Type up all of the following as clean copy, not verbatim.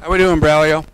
How we doing, Braulio?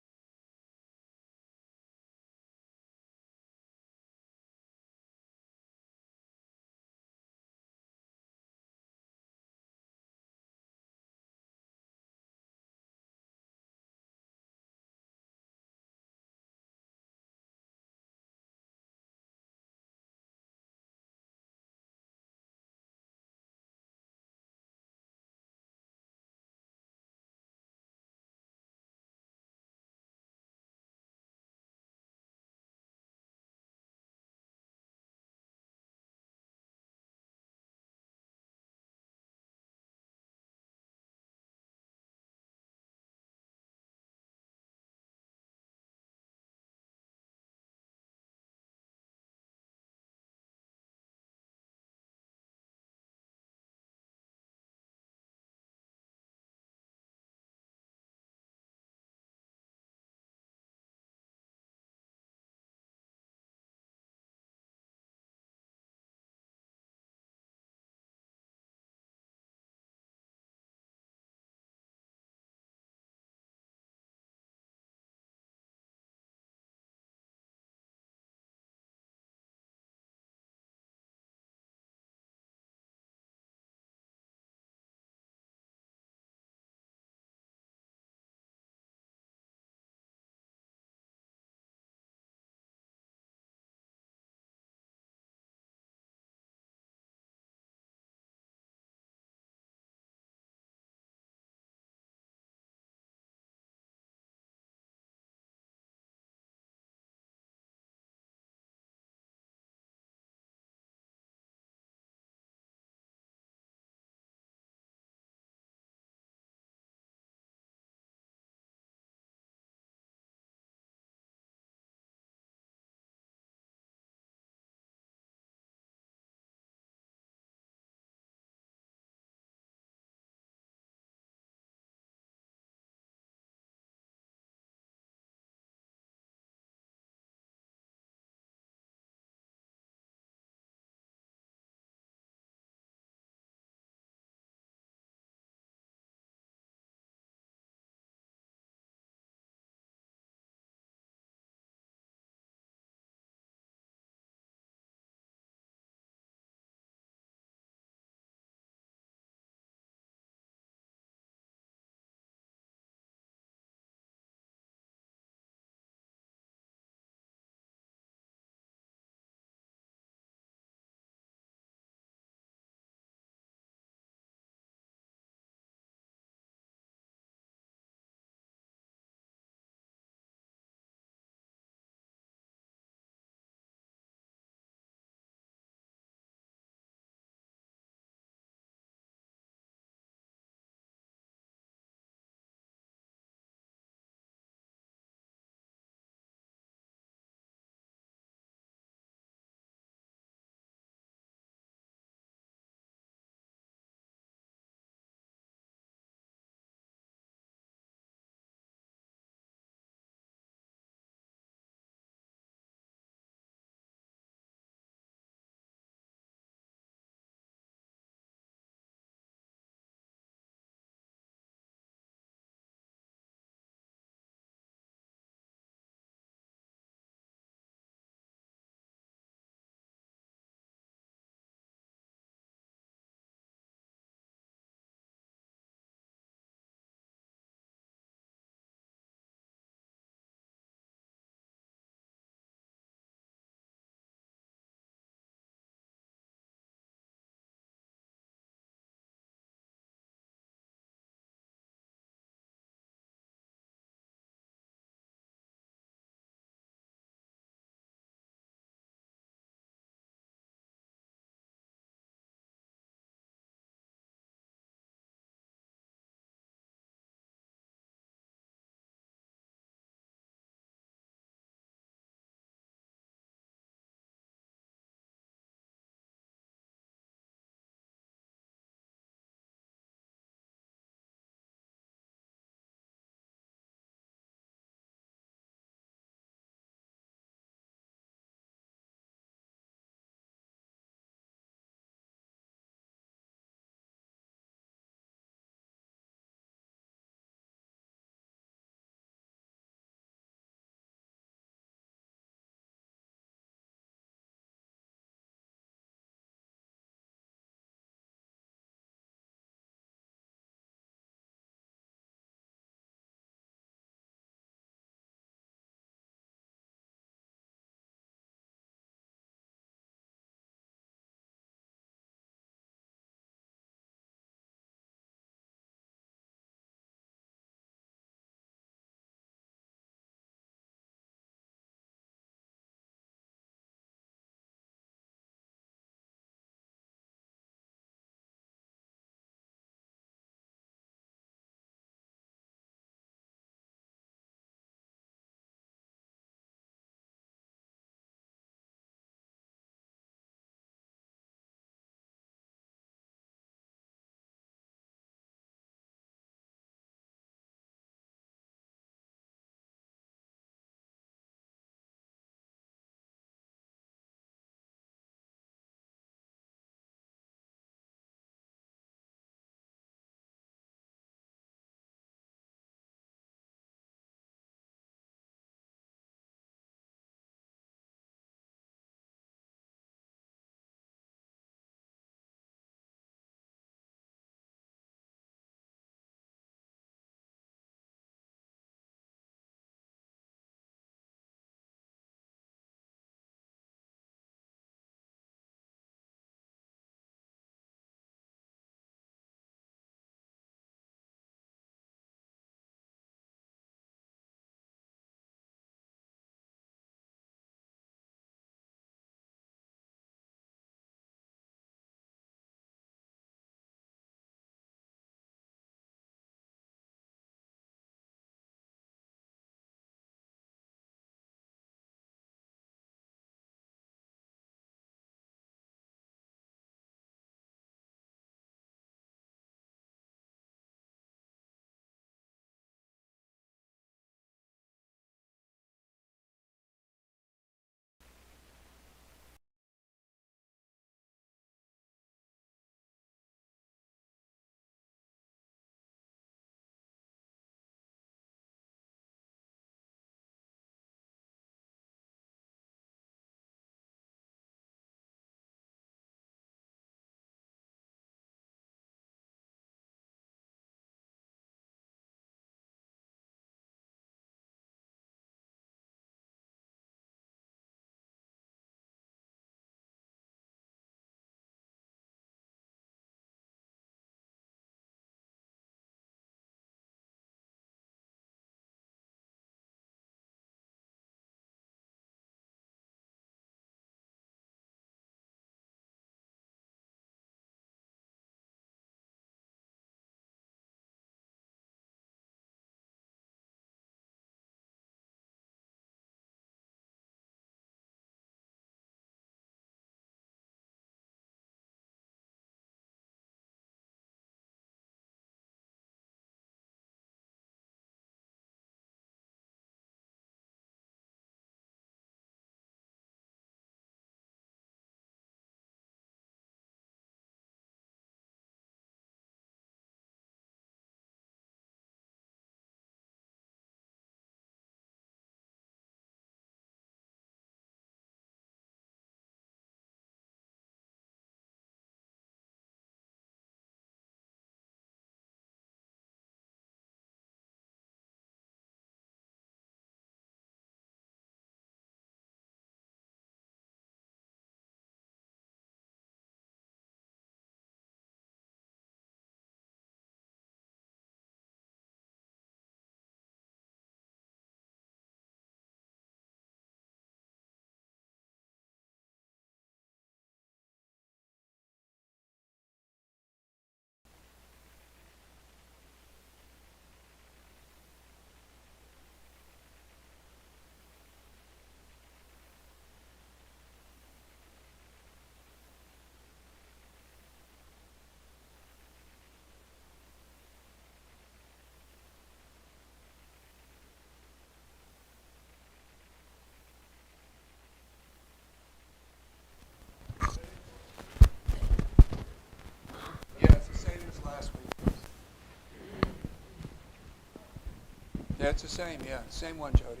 Yeah, it's the same. Yeah, same one, Jody.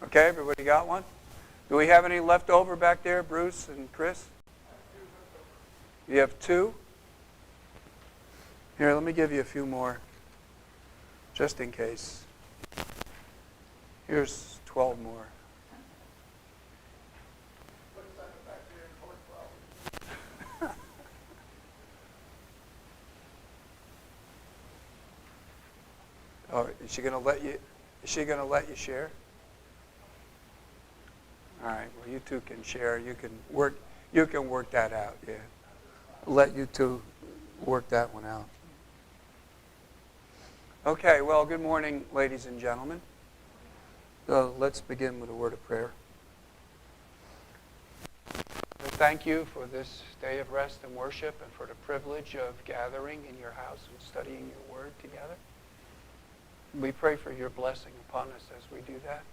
Okay, everybody got one? Do we have any left over back there, Bruce and Chris? You have two? Here, let me give you a few more, just in case. Here's 12 more. Oh, is she going to let you? Is she going to let you share? All right. Well, you two can share. You can work. You can work that out. Yeah. Let you two work that one out. Okay. Well, good morning, ladies and gentlemen. Let's begin with a word of prayer. Thank you for this day of rest and worship, and for the privilege of gathering in your house and studying your word together. We pray for your blessing upon us as we do that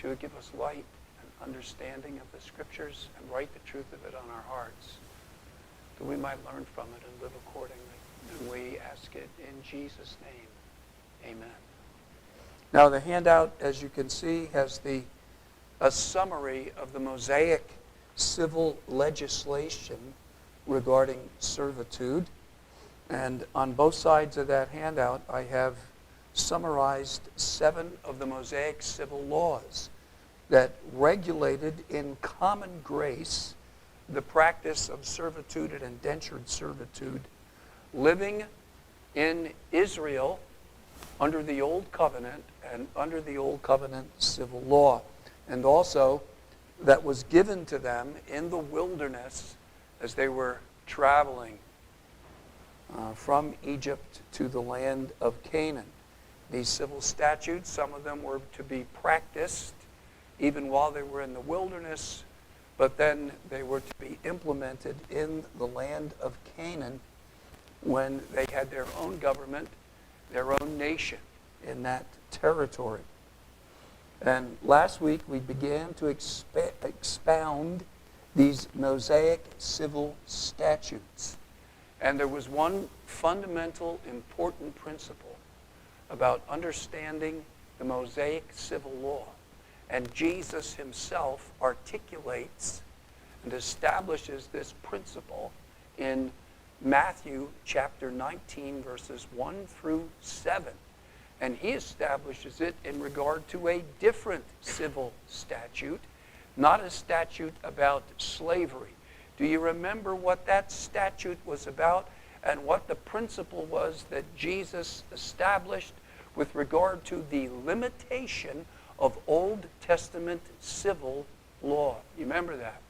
you would give us light and understanding of the Scriptures and write the truth of it on our hearts, that we might learn from it and live accordingly. And we ask it in Jesus' name. Amen. Now the handout, as you can see, has a summary of the Mosaic civil legislation regarding servitude. And on both sides of that handout, I have summarized 7 of the Mosaic civil laws that regulated in common grace the practice of servitude and indentured servitude living in Israel under the Old Covenant and under the Old Covenant civil law, and also that was given to them in the wilderness as they were traveling from Egypt to the land of Canaan. These civil statutes, some of them were to be practiced even while they were in the wilderness, but then they were to be implemented in the land of Canaan when they had their own government, their own nation in that territory. And last week we began to expound these Mosaic civil statutes. And there was one fundamental, important principle about understanding the Mosaic civil law. And Jesus himself articulates and establishes this principle in Matthew chapter 19, verses 1 through 7. And he establishes it in regard to a different civil statute, not a statute about slavery. Do you remember what that statute was about and what the principle was that Jesus established with regard to the limitation of Old Testament civil law? You remember that?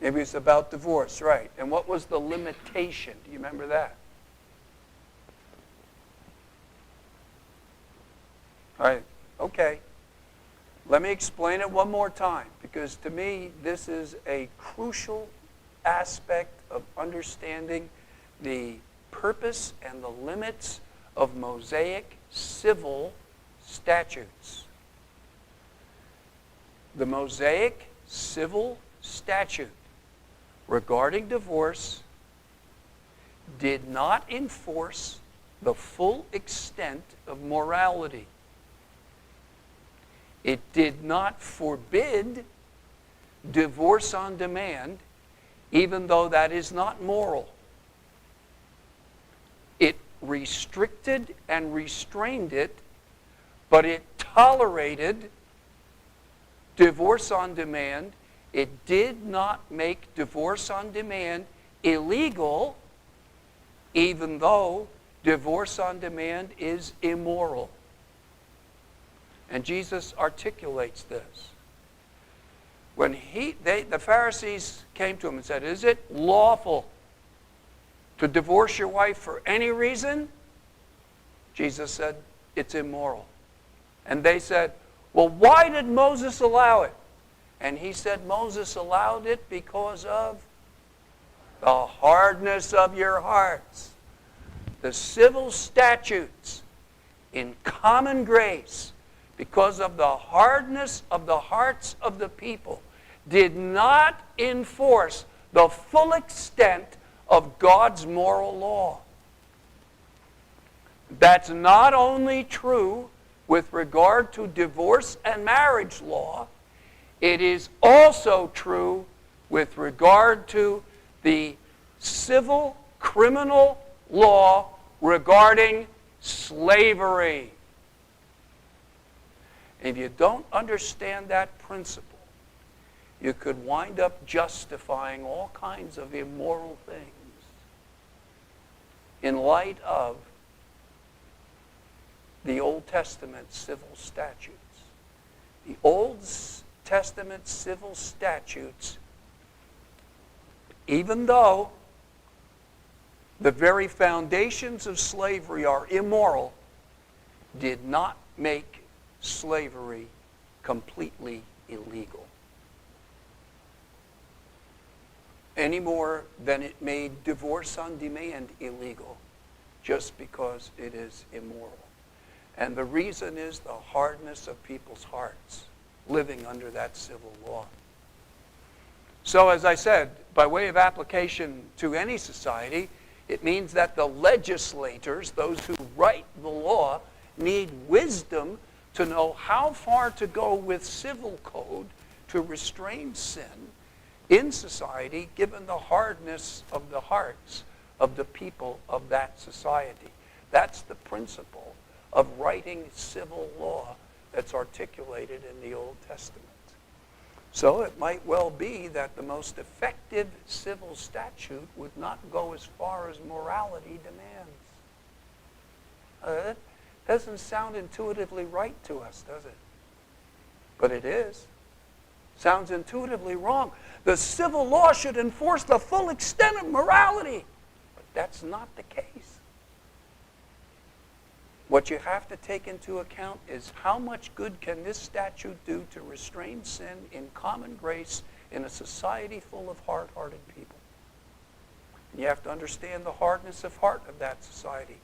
Maybe it's about divorce, right? And what was the limitation? Do you remember that? All right, okay. Let me explain it one more time, because to me this is a crucial aspect of understanding the purpose and the limits of Mosaic civil statutes. The Mosaic civil statute regarding divorce did not enforce the full extent of morality. It did not forbid divorce on demand, even though that is not moral. It restricted and restrained it, but it tolerated divorce on demand. It did not make divorce on demand illegal, even though divorce on demand is immoral. And Jesus articulates this. When the Pharisees came to him and said, "Is it lawful to divorce your wife for any reason?" Jesus said, "It's immoral." And they said, "Well, why did Moses allow it?" And he said, "Moses allowed it because of the hardness of your hearts." The civil statutes in common grace, because of the hardness of the hearts of the people, did not enforce the full extent of God's moral law. That's not only true with regard to divorce and marriage law, it is also true with regard to the civil criminal law regarding slavery. If you don't understand that principle, you could wind up justifying all kinds of immoral things in light of the Old Testament civil statutes. The Old Testament civil statutes, even though the very foundations of slavery are immoral, did not make slavery completely illegal. Any more than it made divorce on demand illegal just because it is immoral. And the reason is the hardness of people's hearts living under that civil law. So as I said, by way of application to any society, it means that the legislators, those who write the law, need wisdom to know how far to go with civil code to restrain sin in society, given the hardness of the hearts of the people of that society. That's the principle of writing civil law that's articulated in the Old Testament. So it might well be that the most effective civil statute would not go as far as morality demands. That doesn't sound intuitively right to us, does it? But it is. Sounds intuitively wrong. The civil law should enforce the full extent of morality. But that's not the case. What you have to take into account is how much good can this statute do to restrain sin in common grace in a society full of hard-hearted people. And you have to understand the hardness of heart of that society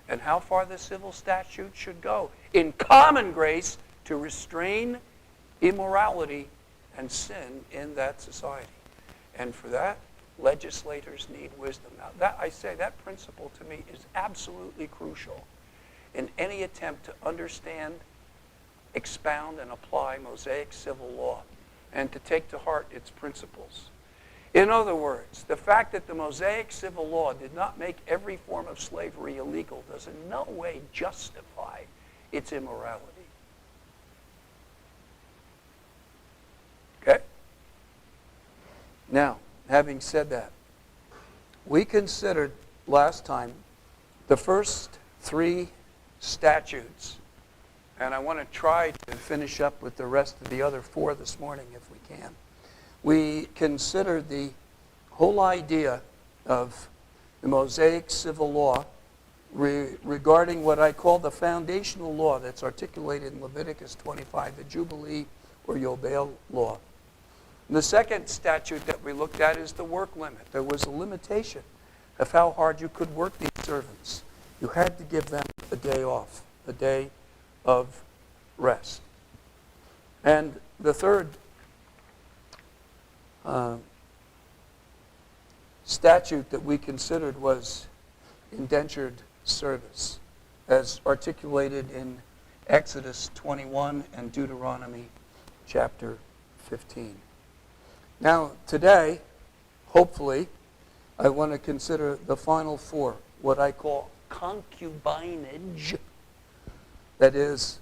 and how far the civil statute should go in common grace to restrain immorality and sin in that society. And for that, legislators need wisdom. Now, that principle to me is absolutely crucial in any attempt to understand, expound, and apply Mosaic civil law, and to take to heart its principles. In other words, the fact that the Mosaic civil law did not make every form of slavery illegal does in no way justify its immorality. Okay? Now, having said that, we considered last time the first three statutes, and I want to try to finish up with the rest of the other four this morning if we can. We considered the whole idea of the Mosaic civil law regarding what I call the foundational law that's articulated in Leviticus 25, the Jubilee or Yobel law. And the second statute that we looked at is the work limit. There was a limitation of how hard you could work these servants. You had to give them a day off, a day of rest. And the third statute that we considered was indentured service, as articulated in Exodus 21 and Deuteronomy chapter 15. Now, today, hopefully, I want to consider the final four, what I call concubinage, that is,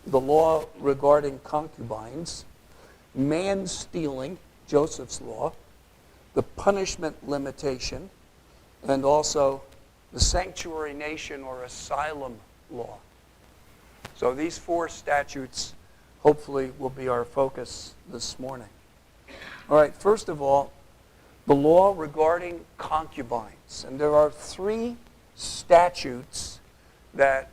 the law regarding concubines, man stealing, Joseph's law, the punishment limitation, and also the sanctuary nation or asylum law. So these four statutes hopefully will be our focus this morning. All right, first of all, the law regarding concubines. And there are three statutes that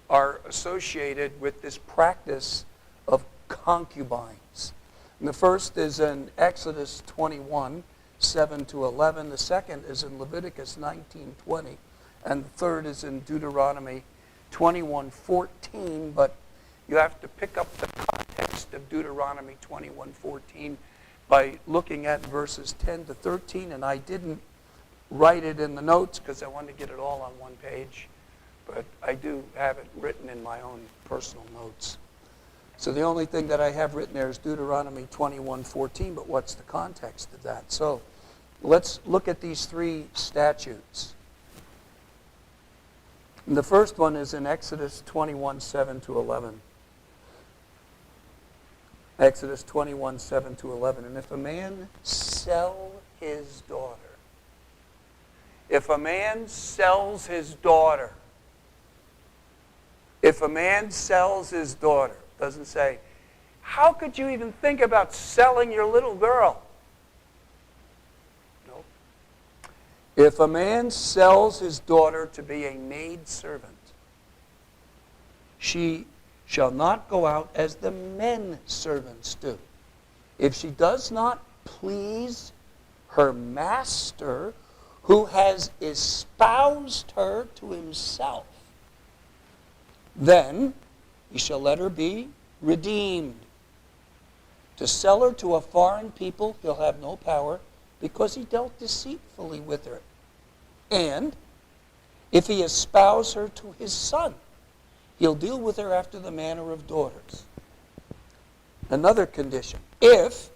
are associated with this practice of concubines. And the first is in Exodus 21, 7 to 11. The second is in Leviticus 19:20. And the third is in Deuteronomy 21:14. But you have to pick up the context of Deuteronomy 21:14 by looking at verses 10 to 13, and I didn't write it in the notes because I wanted to get it all on one page, but I do have it written in my own personal notes. So the only thing that I have written there is Deuteronomy 21:14, but what's the context of that? So let's look at these three statutes. And the first one is in Exodus 21:7 to 11. Exodus 21:7 to 11. And if a man sell his daughter, if a man sells his daughter, if a man sells his daughter, doesn't say, how could you even think about selling your little girl? No. If a man sells his daughter to be a maidservant, she shall not go out as the men servants do. If she does not please her master, who has espoused her to himself, then he shall let her be redeemed. To sell her to a foreign people, he'll have no power, because he dealt deceitfully with her. And if he espouse her to his son, he'll deal with her after the manner of daughters. Another condition, if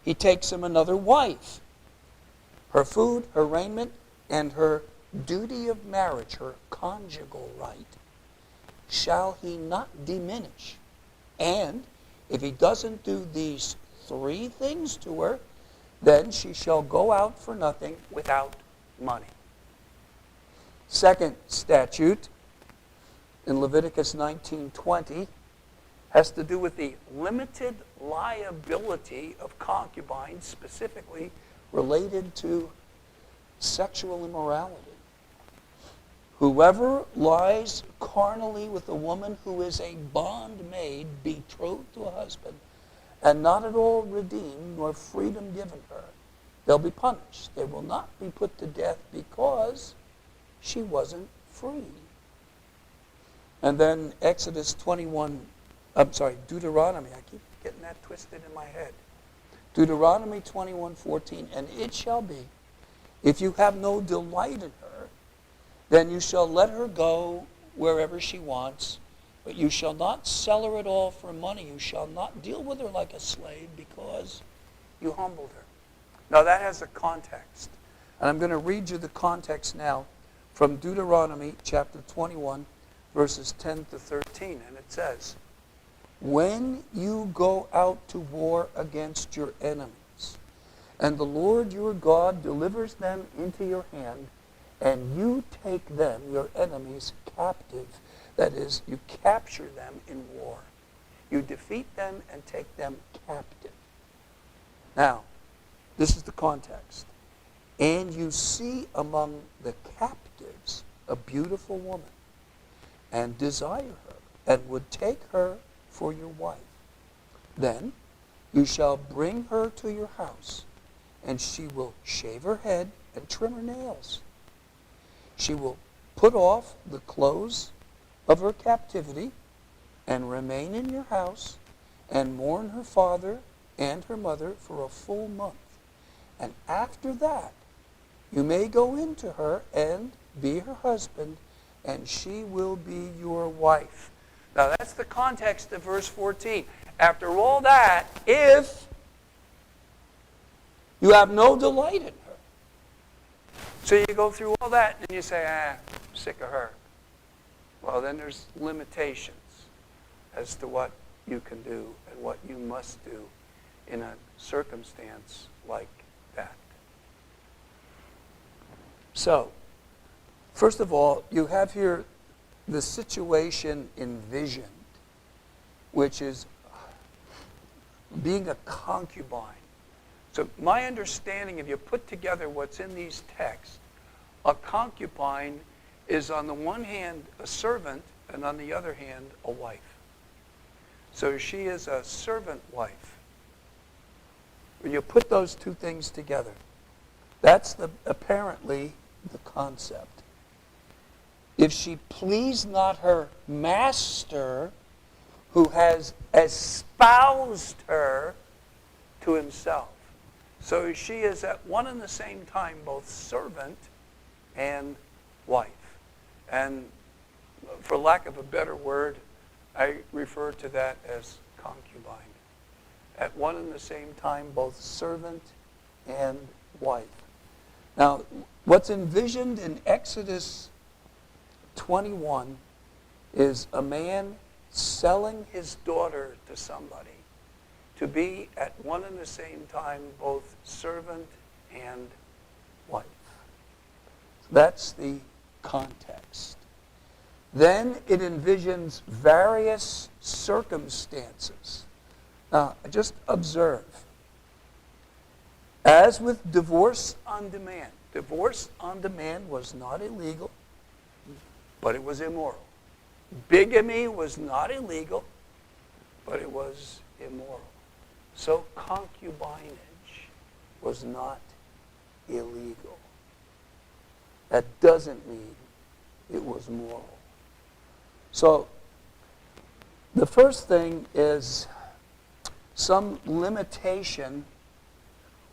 he takes him another wife, her food, her raiment, and her duty of marriage, her conjugal right, shall he not diminish. And if he doesn't do these three things to her, then she shall go out for nothing without money. Second statute in Leviticus 19:20 has to do with the limited liability of concubines, specifically related to sexual immorality. Whoever lies carnally with a woman who is a bondmaid betrothed to a husband and not at all redeemed nor freedom given her, they'll be punished. They will not be put to death because she wasn't free. And then Deuteronomy, I keep getting that twisted in my head. Deuteronomy 21:14, and it shall be, if you have no delight in her, then you shall let her go wherever she wants, but you shall not sell her at all for money. You shall not deal with her like a slave because you humbled her. Now that has a context. And I'm going to read you the context now from Deuteronomy chapter 21, verses 10 to 13. And it says, when you go out to war against your enemies, and the Lord your God delivers them into your hand, and you take them, your enemies, captive. That is, you capture them in war. You defeat them and take them captive. Now, this is the context. And you see among the captives a beautiful woman, and desire her, and would take her for your wife. Then you shall bring her to your house, and she will shave her head and trim her nails. She will put off the clothes of her captivity and remain in your house and mourn her father and her mother for a full month. And after that, you may go into her and be her husband, and she will be your wife. Now that's the context of verse 14. After all that, if you have no delight in her, so you go through all that and you say, I'm sick of her. Well, then there's limitations as to what you can do and what you must do in a circumstance like that. So, first of all, you have here the situation envisioned, which is being a concubine. So my understanding, if you put together what's in these texts, a concubine is on the one hand a servant and on the other hand a wife. So she is a servant wife. When you put those two things together, that's apparently the concept. If she please not her master, who has espoused her to himself. So she is at one and the same time both servant and wife. And for lack of a better word, I refer to that as concubine. At one and the same time, both servant and wife. Now, what's envisioned in Exodus 21 is a man selling his daughter to somebody to be at one and the same time both servant and wife. That's the context. Then it envisions various circumstances. Now, just observe. As with divorce on demand was not illegal, but it was immoral. Bigamy was not illegal, but it was immoral. So concubinage was not illegal. That doesn't mean it was moral. So the first thing is some limitation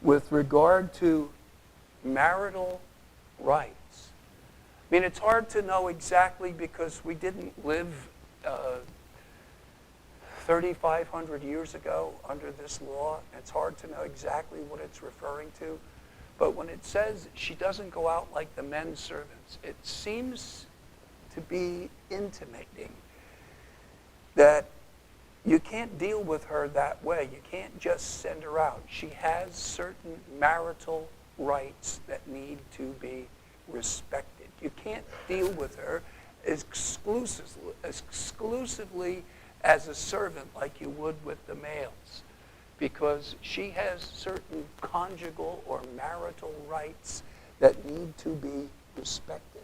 with regard to marital rights. I mean, it's hard to know exactly because we didn't live 3,500 years ago under this law. It's hard to know exactly what it's referring to. But when it says she doesn't go out like the men servants, it seems to be intimating that you can't deal with her that way. You can't just send her out. She has certain marital rights that need to be respected. You can't deal with her exclusively as a servant like you would with the males, because she has certain conjugal or marital rights that need to be respected.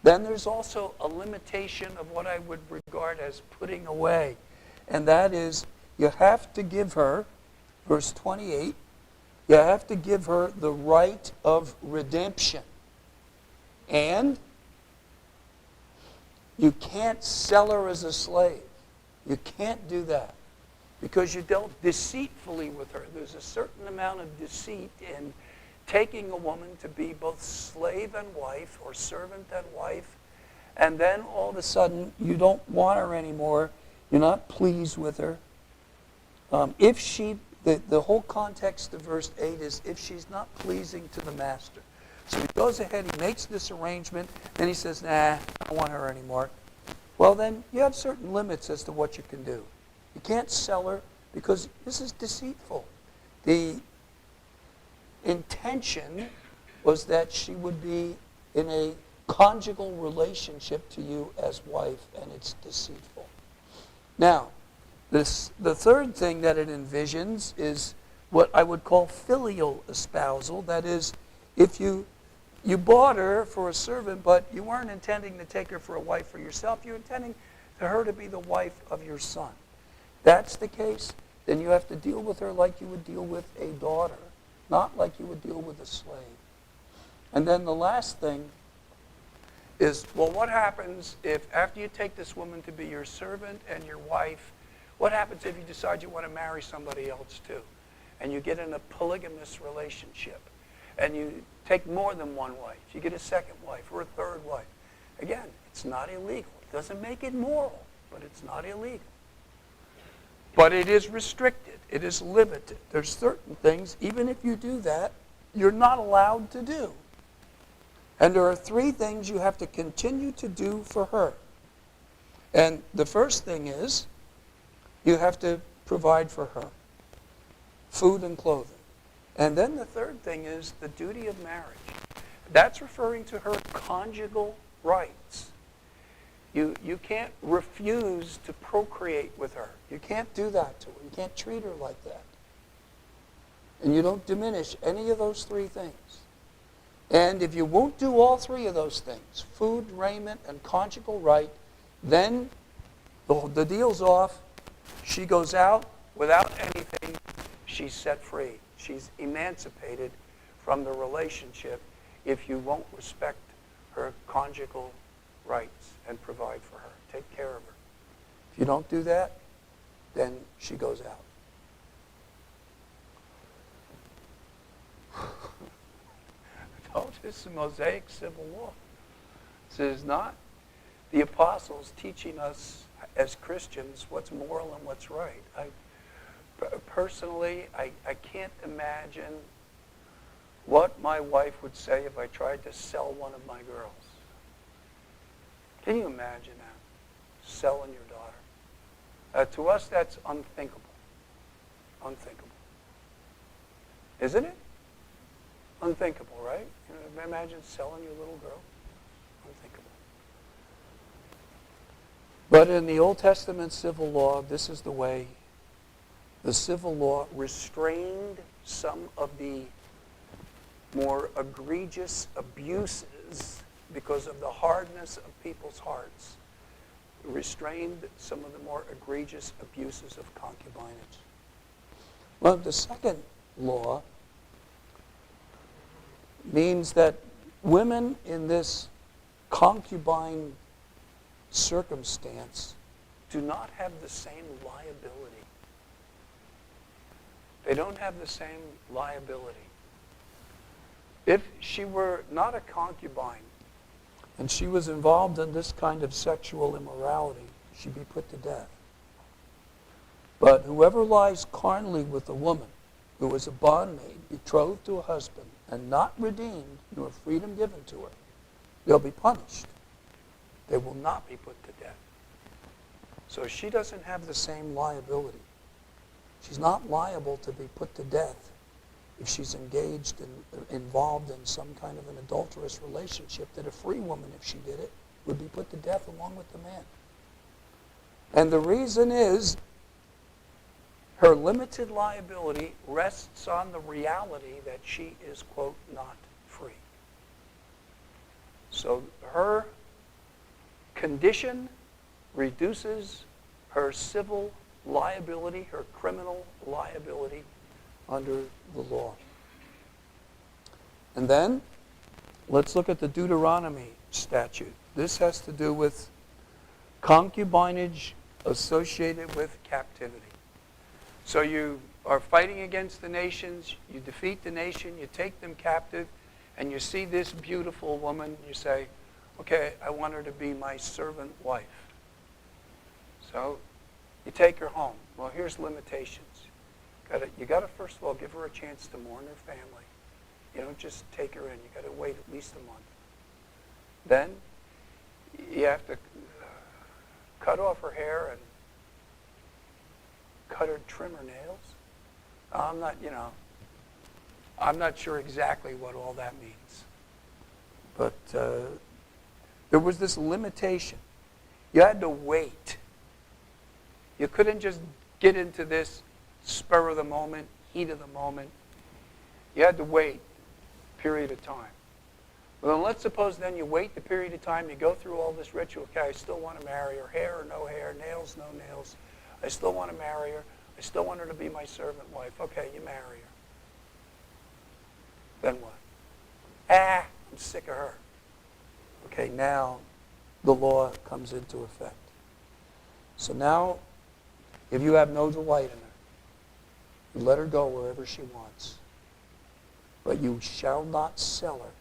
Then there's also a limitation of what I would regard as putting away, and that is you have to give her, verse 28, you have to give her the right of redemption. And you can't sell her as a slave. You can't do that because you dealt deceitfully with her. There's a certain amount of deceit in taking a woman to be both slave and wife or servant and wife, and then all of a sudden you don't want her anymore. You're not pleased with her. If she, the whole context of verse 8 is if she's not pleasing to the master. So he goes ahead, he makes this arrangement, and he says, nah, I don't want her anymore. Well, then you have certain limits as to what you can do. You can't sell her because this is deceitful. The intention was that she would be in a conjugal relationship to you as wife, and it's deceitful. Now, the third thing that it envisions is what I would call filial espousal. That is, if you bought her for a servant, but you weren't intending to take her for a wife for yourself. You're intending for her to be the wife of your son. That's the case, then you have to deal with her like you would deal with a daughter, not like you would deal with a slave. And then the last thing is, well, what happens if after you take this woman to be your servant and your wife, what happens if you decide you want to marry somebody else too? And you get in a polygamous relationship. And you take more than one wife. You get a second wife or a third wife. Again, it's not illegal. It doesn't make it moral, but it's not illegal. But it is restricted. It is limited. There's certain things, even if you do that, you're not allowed to do. And there are three things you have to continue to do for her. And the first thing is you have to provide for her food and clothing. And then the third thing is the duty of marriage. That's referring to her conjugal rights. You can't refuse to procreate with her. You can't do that to her. You can't treat her like that. And you don't diminish any of those three things. And if you won't do all three of those things, food, raiment, and conjugal right, then the deal's off. She goes out without anything. She's set free. She's emancipated from the relationship if you won't respect her conjugal rights and provide for her. Take care of her. If you don't do that, then she goes out. This is Mosaic civil law. This is not the apostles teaching us as Christians what's moral and what's right. Personally, I can't imagine what my wife would say if I tried to sell one of my girls. Can you imagine that? Selling your daughter. To us, that's unthinkable. Unthinkable. Isn't it? Unthinkable, right? You know, imagine selling your little girl. Unthinkable. But in the Old Testament civil law, this is the way the civil law restrained some of the more egregious abuses because of the hardness of people's hearts. Restrained some of the more egregious abuses of concubinage. Well, the second law means that women in this concubine circumstance do not have the same liability. They don't have the same liability. If she were not a concubine and she was involved in this kind of sexual immorality, she'd be put to death. But whoever lies carnally with a woman who is a bondmaid, betrothed to a husband, and not redeemed, nor freedom given to her, they'll be punished. They will not be put to death. So she doesn't have the same liability. She's not liable to be put to death if she's engaged and involved in some kind of an adulterous relationship, that a free woman, if she did it, would be put to death along with the man. And the reason is her limited liability rests on the reality that she is, quote, not free. So her condition reduces her civil liability, her criminal liability under the law. And then, let's look at the Deuteronomy statute. This has to do with concubinage associated with captivity. So you are fighting against the nations, you defeat the nation, you take them captive, and you see this beautiful woman, you say, okay, I want her to be my servant wife. So you take her home. Well, here's limitations. You got to first of all give her a chance to mourn her family. You don't just take her in. You got to wait at least a month. Then you have to cut off her hair and trim her nails. I'm not sure exactly what all that means. But there was this limitation. You had to wait. You couldn't just get into this spur of the moment, heat of the moment. You had to wait a period of time. Well, then let's suppose then you wait the period of time, you go through all this ritual. Okay, I still want to marry her. Hair or no hair, nails, no nails. I still want to marry her. I still want her to be my servant wife. Okay, you marry her. Then what? I'm sick of her. Okay, now the law comes into effect. So now, if you have no delight in her, you let her go wherever she wants. But you shall not sell her.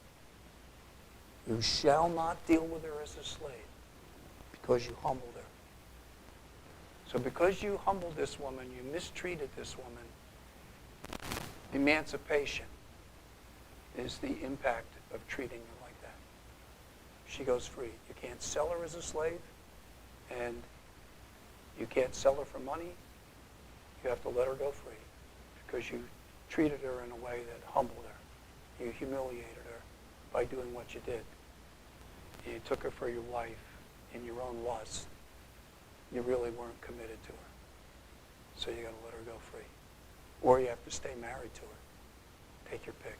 You shall not deal with her as a slave because you humbled her. So because you humbled this woman, you mistreated this woman, emancipation is the impact of treating her like that. She goes free. You can't sell her as a slave, and you can't sell her for money. You have to let her go free because you treated her in a way that humbled her. You humiliated her by doing what you did. You took her for your wife in your own lust. You really weren't committed to her. So you got to let her go free. Or you have to stay married to her. Take your pick.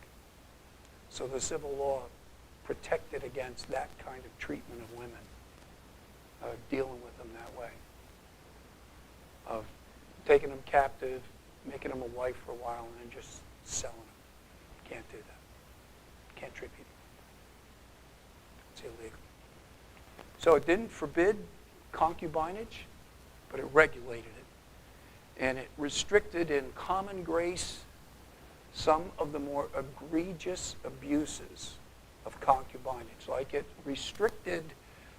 So the civil law protected against that kind of treatment of women, dealing with them that way, of taking them captive, making them a wife for a while, and then just selling them. Can't do that. Can't treat people. It's illegal. So it didn't forbid concubinage, but it regulated it. And it restricted in common grace some of the more egregious abuses of concubinage. Like it restricted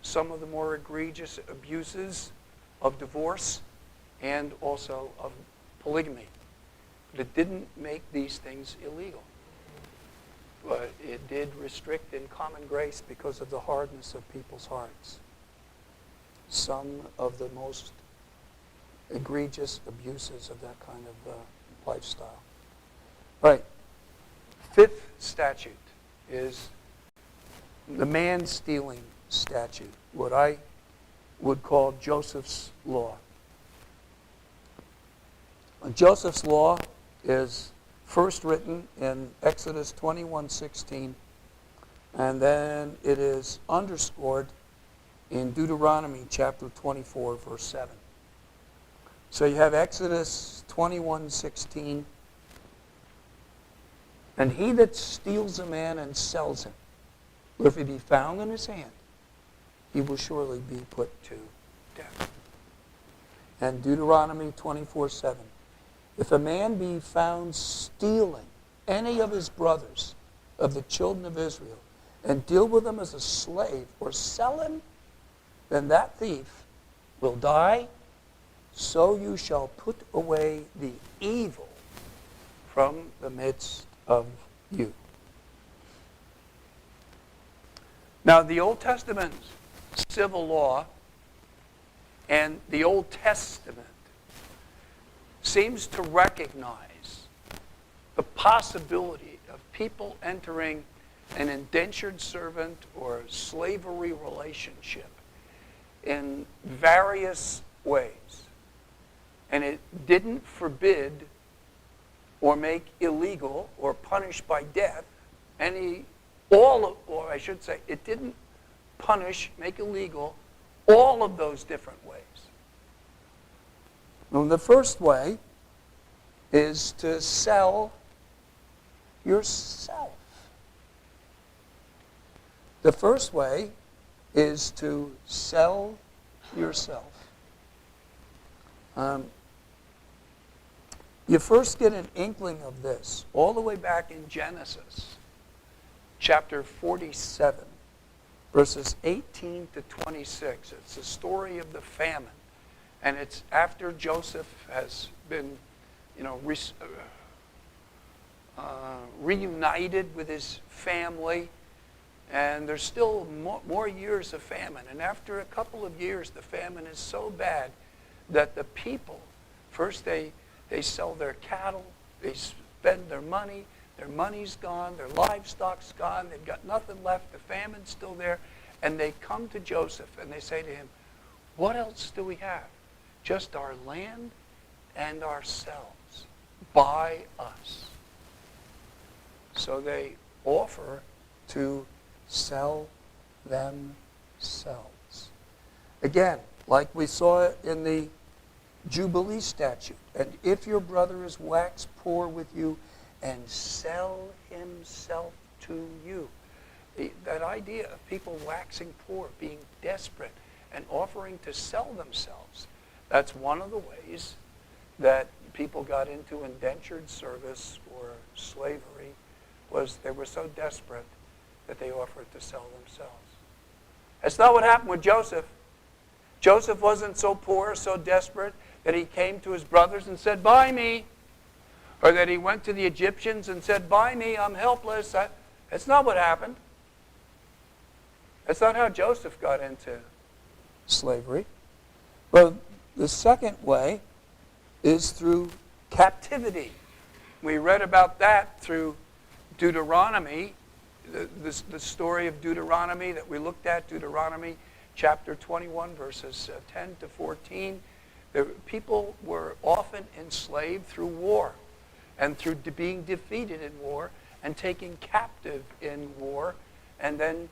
some of the more egregious abuses of divorce and also of polygamy. But it didn't make these things illegal. But it did restrict in common grace because of the hardness of people's hearts some of the most egregious abuses of that kind of lifestyle. All right. Fifth statute is the man-stealing statute, what I would call Joseph's Law. Joseph's Law is first written in Exodus 21:16, and then it is underscored in Deuteronomy chapter 24, verse 7. So you have Exodus 21:16, and he that steals a man and sells him, if it be found in his hand, he will surely be put to death. And Deuteronomy 24:7, if a man be found stealing any of his brothers of the children of Israel, and deal with him as a slave, or sell him, then that thief will die. So you shall put away the evil from the midst of you. Now, the Old Testament civil law and the Old Testament seems to recognize the possibility of people entering an indentured servant or slavery relationship in various ways. And it didn't forbid or make illegal or punish by death it didn't punish, make illegal all of those different ways. Well, the first way is to sell yourself. The first way is to sell yourself. You first get an inkling of this all the way back in Genesis, chapter 47, verses 18 to 26. It's the story of the famine. And it's after Joseph has been, reunited with his family. And there's still more years of famine. And after a couple of years, the famine is so bad that the people, first they sell their cattle, they spend their money's gone, their livestock's gone, they've got nothing left, the famine's still there, and they come to Joseph and they say to him, what else do we have? Just our land and ourselves. Buy us. So they offer to sell themselves. Again, like we saw in the Jubilee statute, and if your brother is waxed poor with you and sell himself to you. That idea of people waxing poor, being desperate, and offering to sell themselves. That's one of the ways that people got into indentured service or slavery, was they were so desperate that they offered to sell themselves. That's not what happened with Joseph. Joseph wasn't so poor, so desperate, that he came to his brothers and said, buy me. Or that he went to the Egyptians and said, buy me, I'm helpless. That's not what happened. That's not how Joseph got into slavery. Well, the second way is through captivity. We read about that through Deuteronomy, the story of Deuteronomy that we looked at, Deuteronomy chapter 21, verses 10 to 14. The people were often enslaved through war and through being defeated in war and taken captive in war and then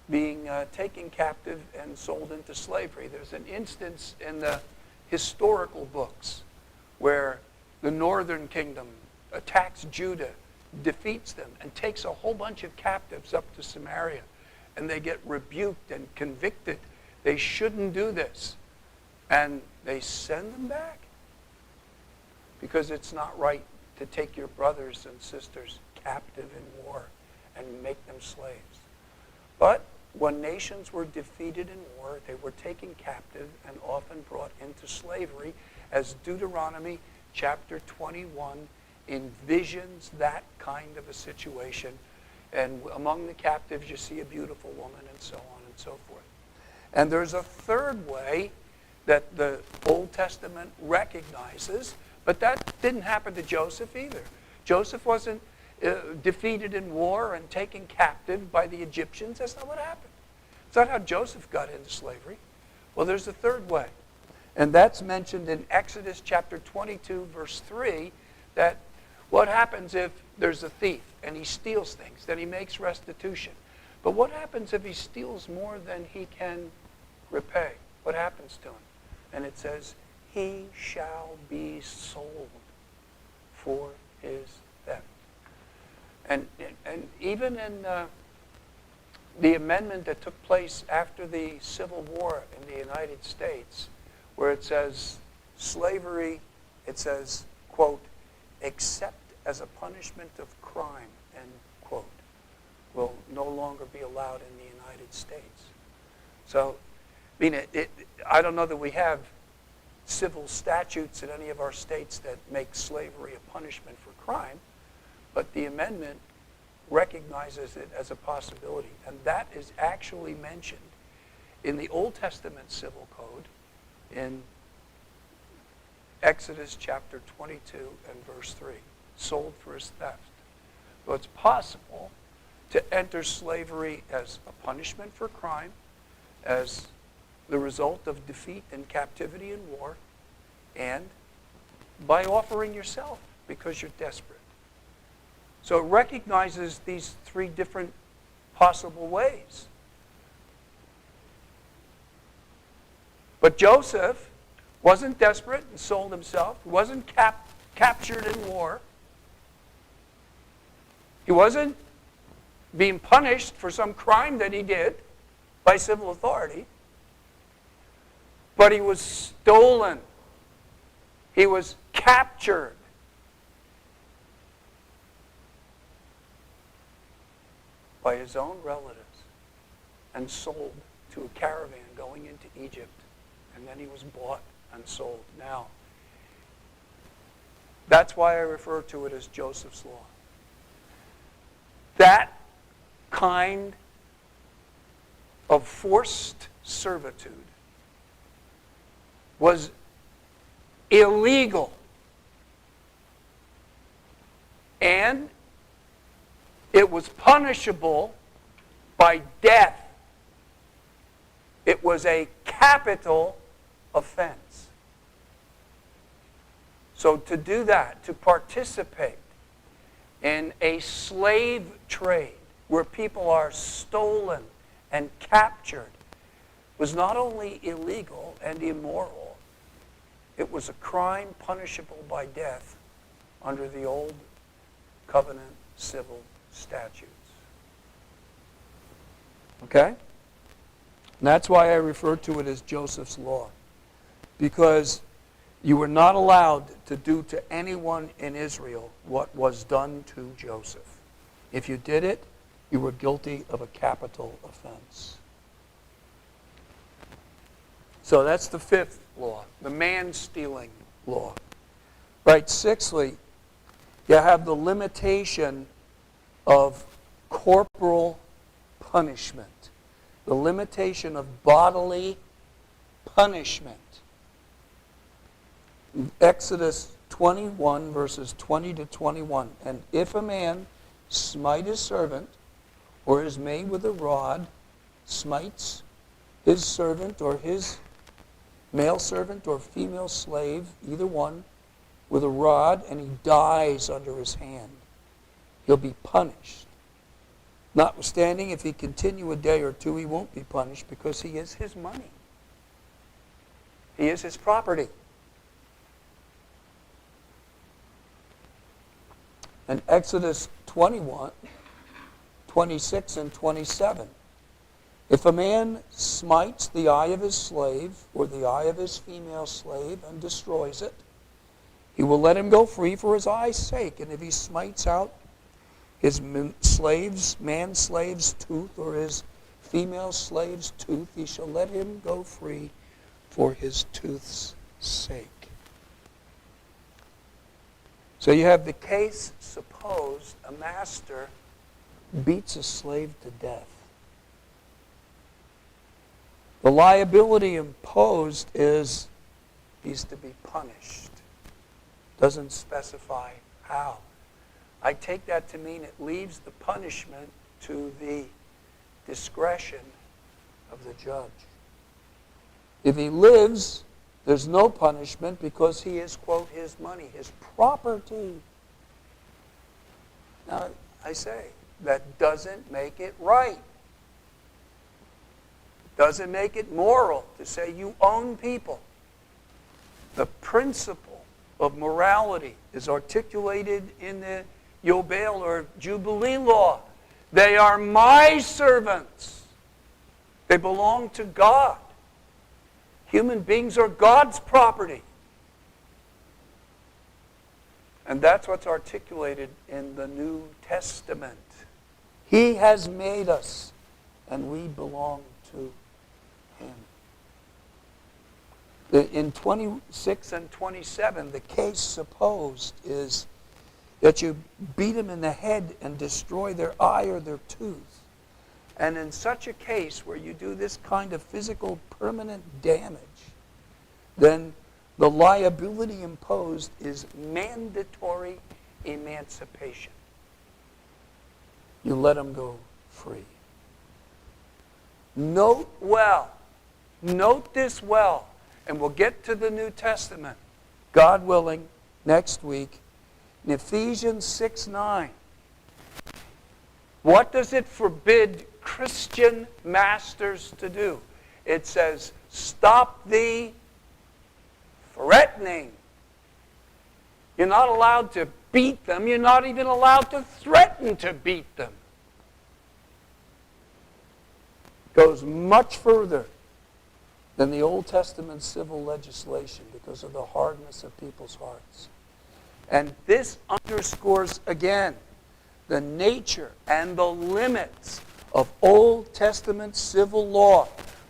being taken captive and sold into slavery. There's an instance in the historical books where the northern kingdom attacks Judah, defeats them, and takes a whole bunch of captives up to Samaria. And they get rebuked and convicted. They shouldn't do this. And they send them back. Because it's not right to take your brothers and sisters captive in war and make them slaves. But when nations were defeated in war, they were taken captive and often brought into slavery, as Deuteronomy chapter 21 envisions that kind of a situation. And among the captives, you see a beautiful woman, and so on and so forth. And there's a third way that the Old Testament recognizes, but that didn't happen to Joseph either. Joseph wasn't defeated in war and taken captive by the Egyptians. That's not what happened. It's not how Joseph got into slavery. Well, there's a third way. And that's mentioned in Exodus chapter 22, verse 3, that what happens if there's a thief and he steals things? Then he makes restitution. But what happens if he steals more than he can repay? What happens to him? And it says, he shall be sold for his theft. And even in the amendment that took place after the Civil War in the United States, where it says slavery, it says, quote, except as a punishment of crime, end quote, will no longer be allowed in the United States. So, I mean, I don't know that we have civil statutes in any of our states that make slavery a punishment for crime, but the amendment recognizes it as a possibility. And that is actually mentioned in the Old Testament Civil Code in Exodus chapter 22 and verse 3, sold for his theft. So it's possible to enter slavery as a punishment for crime, as the result of defeat and captivity in war, and by offering yourself because you're desperate. So it recognizes these three different possible ways. But Joseph wasn't desperate and sold himself. He wasn't captured in war. He wasn't being punished for some crime that he did by civil authority. But he was stolen. He was captured. By his own relatives and sold to a caravan going into Egypt. And then he was bought and sold. Now, that's why I refer to it as Joseph's Law. That kind of forced servitude was illegal. And it was punishable by death. It was a capital offense. So to do that, to participate in a slave trade where people are stolen and captured, was not only illegal and immoral, it was a crime punishable by death under the old covenant civil statutes. Okay? And that's why I refer to it as Joseph's Law. Because you were not allowed to do to anyone in Israel what was done to Joseph. If you did it, you were guilty of a capital offense. So that's the fifth law, the man-stealing law. Right, sixthly, you have the limitation of corporal punishment. The limitation of bodily punishment. Exodus 21, verses 20 to 21. And if a man smite his servant, or his maid with a rod, smites his servant, or his male servant, or female slave, either one, with a rod, and he dies under his hand, he'll be punished. Notwithstanding, if he continue a day or two, he won't be punished because he is his money. He is his property. And Exodus 21, 26 and 27. If a man smites the eye of his slave or the eye of his female slave and destroys it, he will let him go free for his eye's sake. And if he smites out his manslave's tooth or his female slave's tooth, he shall let him go free for his tooth's sake. So you have the case supposed a master beats a slave to death. The liability imposed is he's to be punished. Doesn't specify how. I take that to mean it leaves the punishment to the discretion of the judge. If he lives, there's no punishment because he is, quote, his money, his property. Now, I say, that doesn't make it right. Doesn't make it moral to say you own people. The principle of morality is articulated in the Yobel or Jubilee law. They are my servants. They belong to God. Human beings are God's property. And that's what's articulated in the New Testament. He has made us, and we belong to him. In 26 and 27, the case supposed is that you beat them in the head and destroy their eye or their tooth. And in such a case where you do this kind of physical permanent damage, then the liability imposed is mandatory emancipation. You let them go free. Note this well, and we'll get to the New Testament, God willing, next week. In Ephesians 6:9, what does it forbid Christian masters to do? It says, stop the threatening. You're not allowed to beat them. You're not even allowed to threaten to beat them. Goes much further than the Old Testament civil legislation because of the hardness of people's hearts. And this underscores again the nature and the limits of Old Testament civil law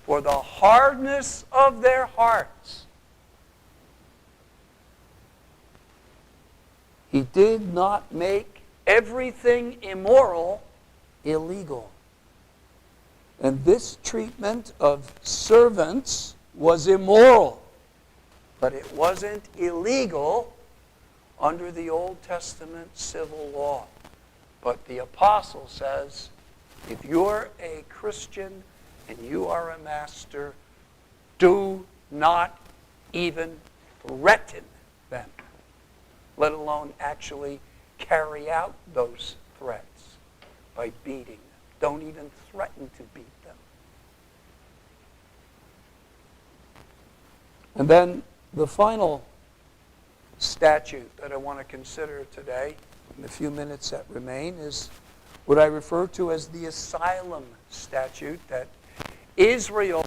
for the hardness of their hearts. He did not make everything immoral illegal. And this treatment of servants was immoral, but it wasn't illegal under the Old Testament civil law. But the apostle says, if you're a Christian and you are a master, do not even threaten them, let alone actually carry out those threats by beating them. Don't even threaten to beat them. And then the final statute that I want to consider today, in the few minutes that remain, is what I refer to as the asylum statute, that Israel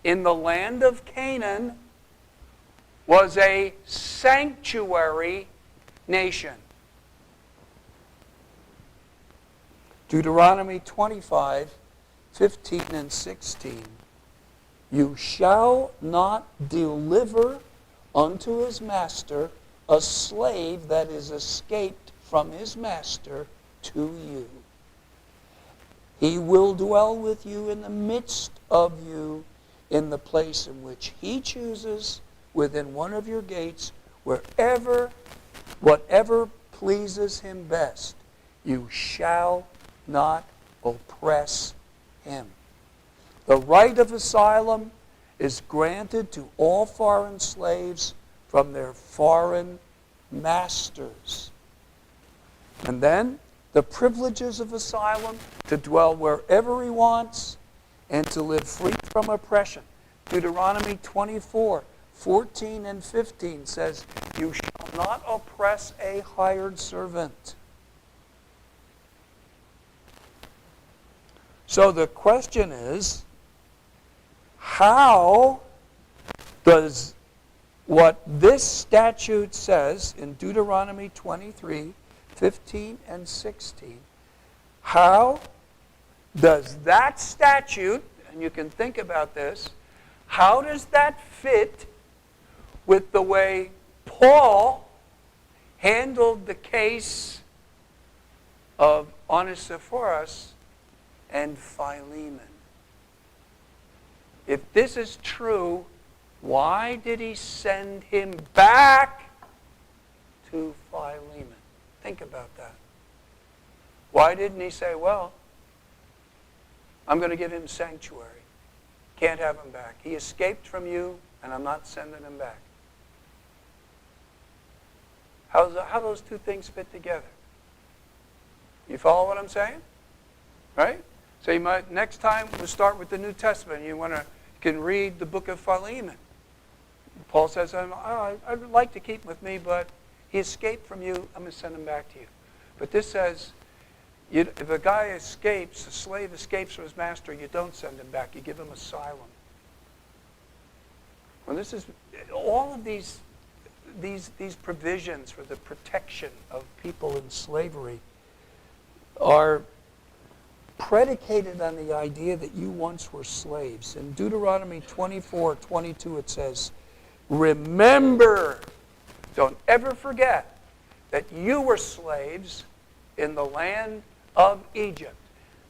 in the land of Canaan was a sanctuary nation. Deuteronomy 25, 15 and 16. You shall not deliver unto his master a slave that is escaped from his master to you. He will dwell with you in the midst of you in the place in which he chooses, within one of your gates, wherever, whatever pleases him best. You shall not oppress him. The right of asylum is granted to all foreign slaves from their foreign masters. And then the privileges of asylum, to dwell wherever he wants and to live free from oppression. Deuteronomy 24, 14 and 15 says, you shall not oppress a hired servant. So the question is, how does what this statute says in Deuteronomy 23, 15 and 16, how does that statute, and you can think about this, how does that fit with the way Paul handled the case of Onesiphorus and Philemon? If this is true, why did he send him back to Philemon? Think about that. Why didn't he say, well, I'm going to give him sanctuary. Can't have him back. He escaped from you, and I'm not sending him back. How those two things fit together? You follow what I'm saying? Right? So you might, next time we'll start with the New Testament. You can read the book of Philemon. Paul says, I'd like to keep him with me, but he escaped from you. I'm going to send him back to you. But this says, if a guy escapes, a slave escapes from his master, you don't send him back. You give him asylum. Well, this is all of these provisions for the protection of people in slavery are predicated on the idea that you once were slaves. In Deuteronomy 24:22 it says, remember, don't ever forget that you were slaves in the land of Egypt.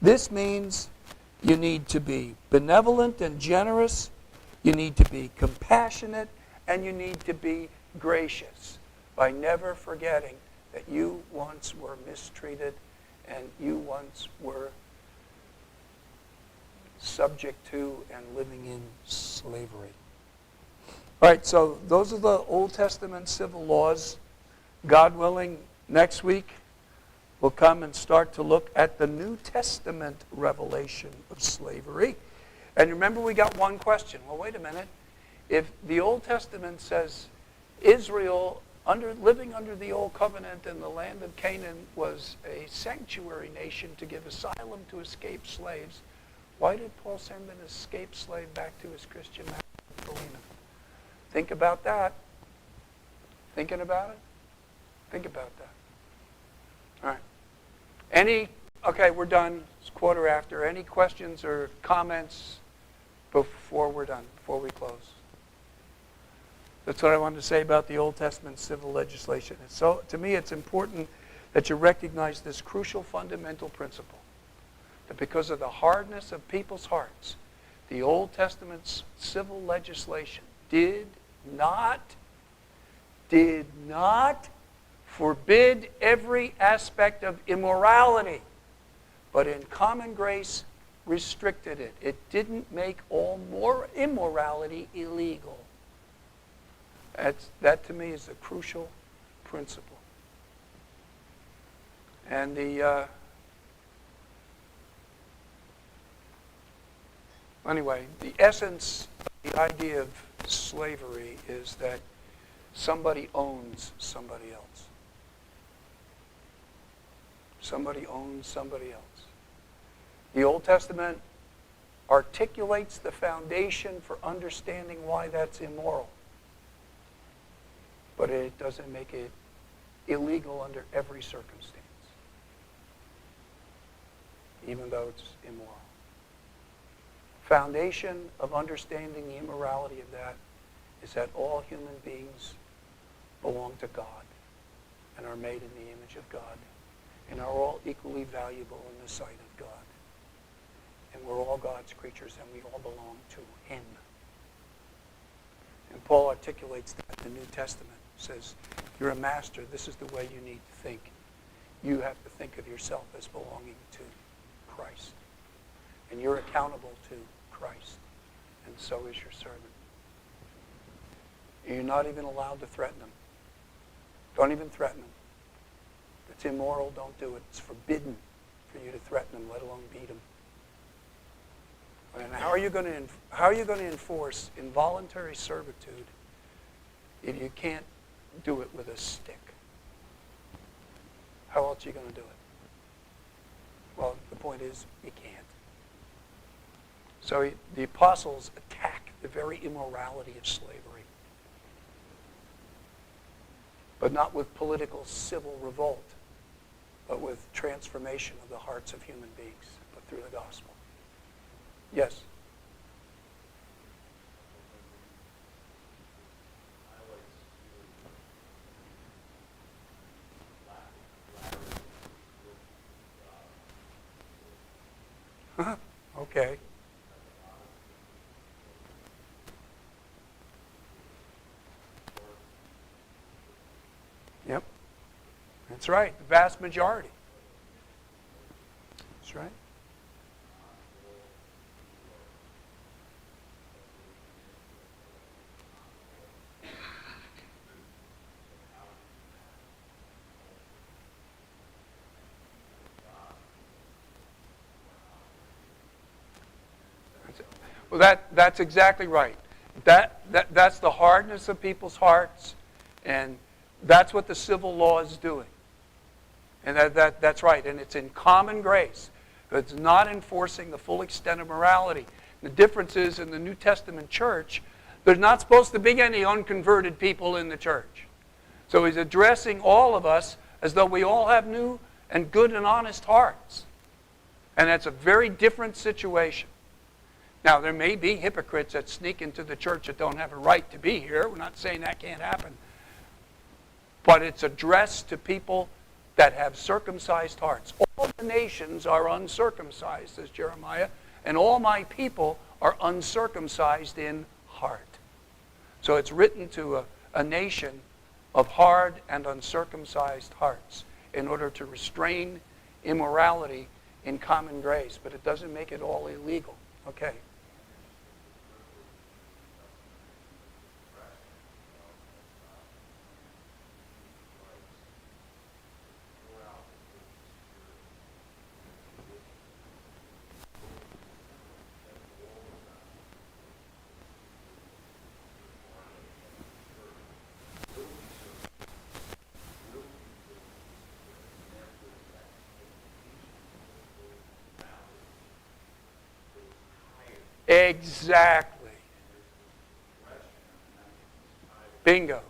This means you need to be benevolent and generous, you need to be compassionate, and you need to be gracious by never forgetting that you once were mistreated and you once were subject to and living in slavery. All right, so those are the Old Testament civil laws. God willing, next week we'll come and start to look at the New Testament revelation of slavery. And remember, we got one question. Well, wait a minute. If the Old Testament says Israel, living under the Old Covenant in the land of Canaan, was a sanctuary nation to give asylum to escaped slaves, why did Paul send an escaped slave back to his Christian master, Philemon? Think about that. Thinking about it? Think about that. All right. Okay, we're done. It's 1:15. Any questions or comments before we're done, before we close? That's what I wanted to say about the Old Testament civil legislation. So, to me, it's important that you recognize this crucial fundamental principle, that because of the hardness of people's hearts, the Old Testament's civil legislation did not forbid every aspect of immorality, but in common grace restricted it. It didn't make all more immorality illegal. That to me is a crucial principle. And anyway, the essence of the idea of slavery is that somebody owns somebody else. Somebody owns somebody else. The Old Testament articulates the foundation for understanding why that's immoral. But it doesn't make it illegal under every circumstance, even though it's immoral. Foundation of understanding the immorality of that is that all human beings belong to God and are made in the image of God and are all equally valuable in the sight of God. And we're all God's creatures and we all belong to Him. And Paul articulates that in the New Testament. Says, you're a master, this is the way you need to think. You have to think of yourself as belonging to Christ. And you're accountable to Christ. And so is your servant. And you're not even allowed to threaten them. Don't even threaten them. If it's immoral, don't do it. It's forbidden for you to threaten them, let alone beat them. And how are you going to enforce involuntary servitude if you can't do it with a stick? How else are you going to do it? Well, the point is, you can't. So the apostles attack the very immorality of slavery. But not with political civil revolt, but with transformation of the hearts of human beings. But through the gospel. Yes? Okay. Yep. That's right. The vast majority. That's right. Well, that's exactly right. That's the hardness of people's hearts, and that's what the civil law is doing. And that's right. And it's in common grace. It's not enforcing the full extent of morality. The difference is in the New Testament church, there's not supposed to be any unconverted people in the church. So he's addressing all of us as though we all have new and good and honest hearts. And that's a very different situation. Now, there may be hypocrites that sneak into the church that don't have a right to be here. We're not saying that can't happen. But it's addressed to people that have circumcised hearts. All the nations are uncircumcised, says Jeremiah, and all my people are uncircumcised in heart. So it's written to a nation of hard and uncircumcised hearts in order to restrain immorality in common grace, but it doesn't make it all illegal. Okay. Exactly. Bingo.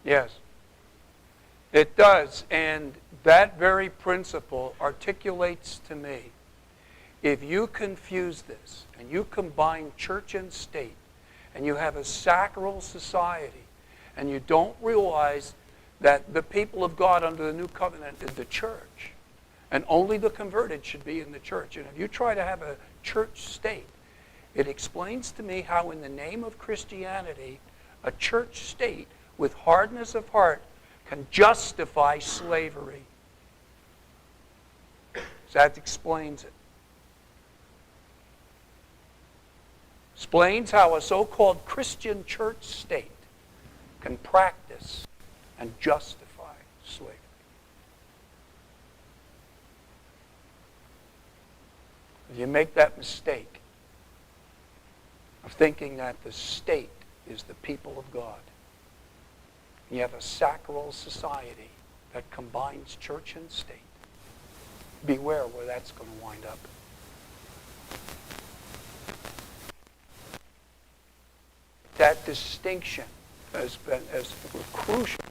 Yes, it does. And that very principle articulates to me, if you confuse this and you combine church and state and you have a sacral society and you don't realize that the people of God under the new covenant is the church and only the converted should be in the church. And if you try to have a church state, it explains to me how in the name of Christianity, a church state with hardness of heart can justify slavery. So that explains it. Explains how a so-called Christian church state can practice and justify slavery. If you make that mistake of thinking that the state is the people of God, you have a sacral society that combines church and state, beware where that's going to wind up. That distinction has been a crucial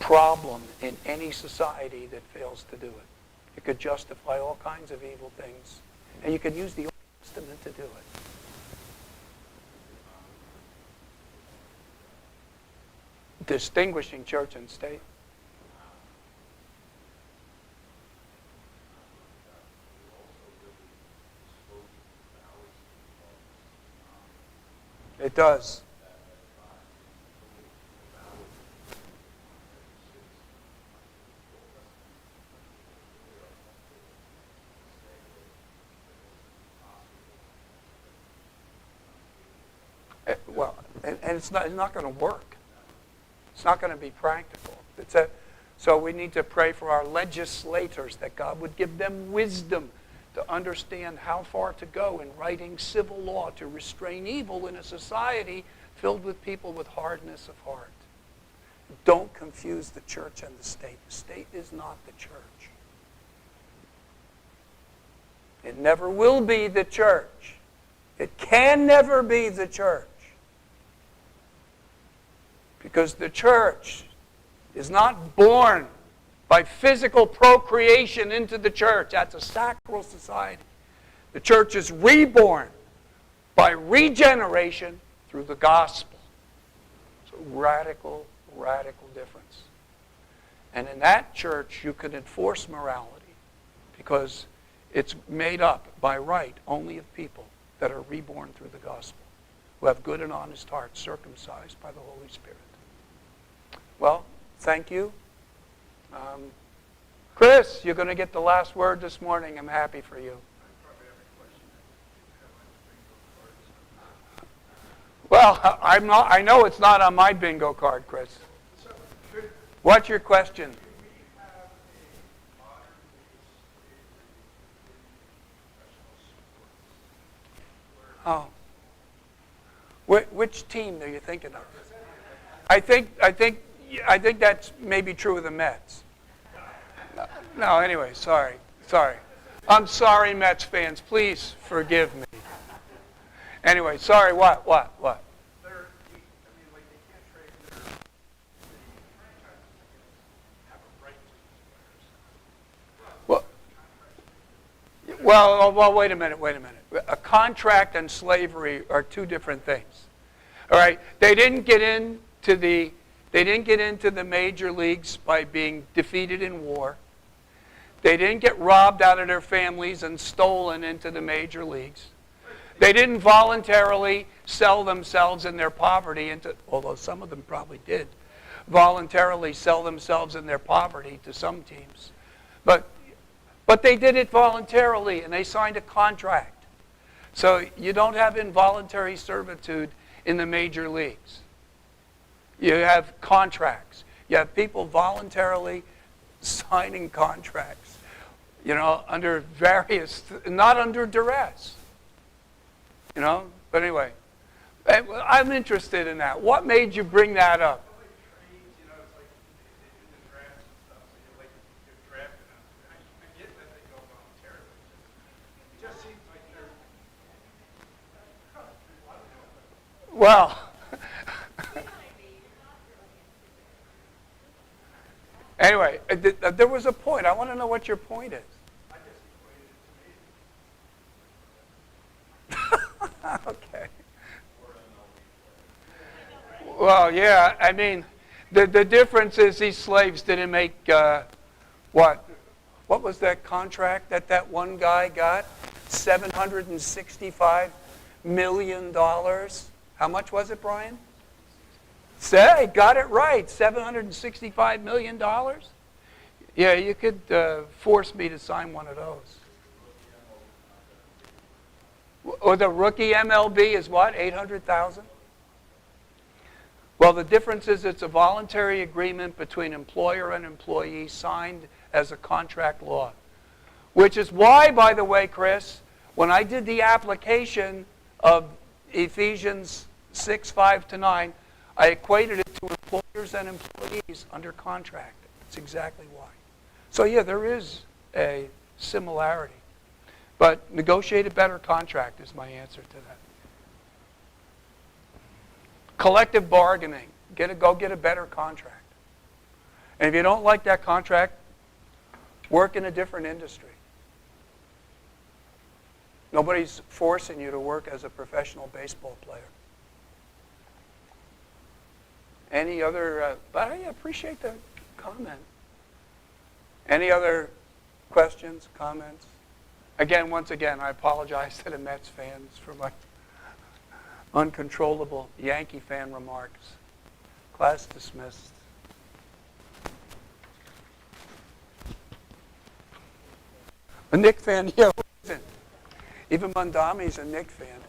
problem in any society that fails to do it. It could justify all kinds of evil things, and you could use the Old Testament to do it. Distinguishing church and state. It does. Well, and it's not going to work. It's not going to be practical. So we need to pray for our legislators, that God would give them wisdom to understand how far to go in writing civil law to restrain evil in a society filled with people with hardness of heart. Don't confuse the church and the state. The state is not the church. It never will be the church. It can never be the church. Because the church is not born by physical procreation into the church. That's a sacral society. The church is reborn by regeneration through the gospel. It's a radical, radical difference. And in that church, you can enforce morality because it's made up by right only of people that are reborn through the gospel, who have good and honest hearts, circumcised by the Holy Spirit. Well, thank you. Chris, you're going to get the last word this morning. I'm happy for you. Well, I know it's not on my bingo card, Chris. What's your question? Oh. Which team are you thinking of? I think that's maybe true of the Mets. No, anyway, sorry. I'm sorry, Mets fans. Please forgive me. Anyway, sorry, what? Well, wait a minute. A contract and slavery are two different things. All right, they didn't get into the major leagues by being defeated in war. They didn't get robbed out of their families and stolen into the major leagues. They didn't voluntarily sell themselves in their poverty although some of them probably did, voluntarily sell themselves in their poverty to some teams. But they did it voluntarily, and they signed a contract. So you don't have involuntary servitude in the major leagues. You have contracts. You have people voluntarily signing contracts, under various, not under duress. But anyway, I'm interested in that. What made you bring that up? Well, anyway, there was a point. I want to know what your point is. Okay. Well, yeah, I mean, the difference is these slaves didn't make, what was that contract that one guy got? $765 million. How much was it, Brian? Say, got it right, $765 million? Yeah, you could force me to sign one of those. Or the rookie MLB is what, 800,000? Well, the difference is it's a voluntary agreement between employer and employee signed as a contract law. Which is why, by the way, Chris, when I did the application of Ephesians 6:5-9, I equated it to employers and employees under contract. That's exactly why. So yeah, there is a similarity. But negotiate a better contract is my answer to that. Collective bargaining. Go get a better contract. And if you don't like that contract, work in a different industry. Nobody's forcing you to work as a professional baseball player. Any other, but I appreciate the comment. Any other questions, comments? Once again, I apologize to the Mets fans for my uncontrollable Yankee fan remarks. Class dismissed. A Knick fan, yeah, who isn't? Even Mondami's a Knick fan.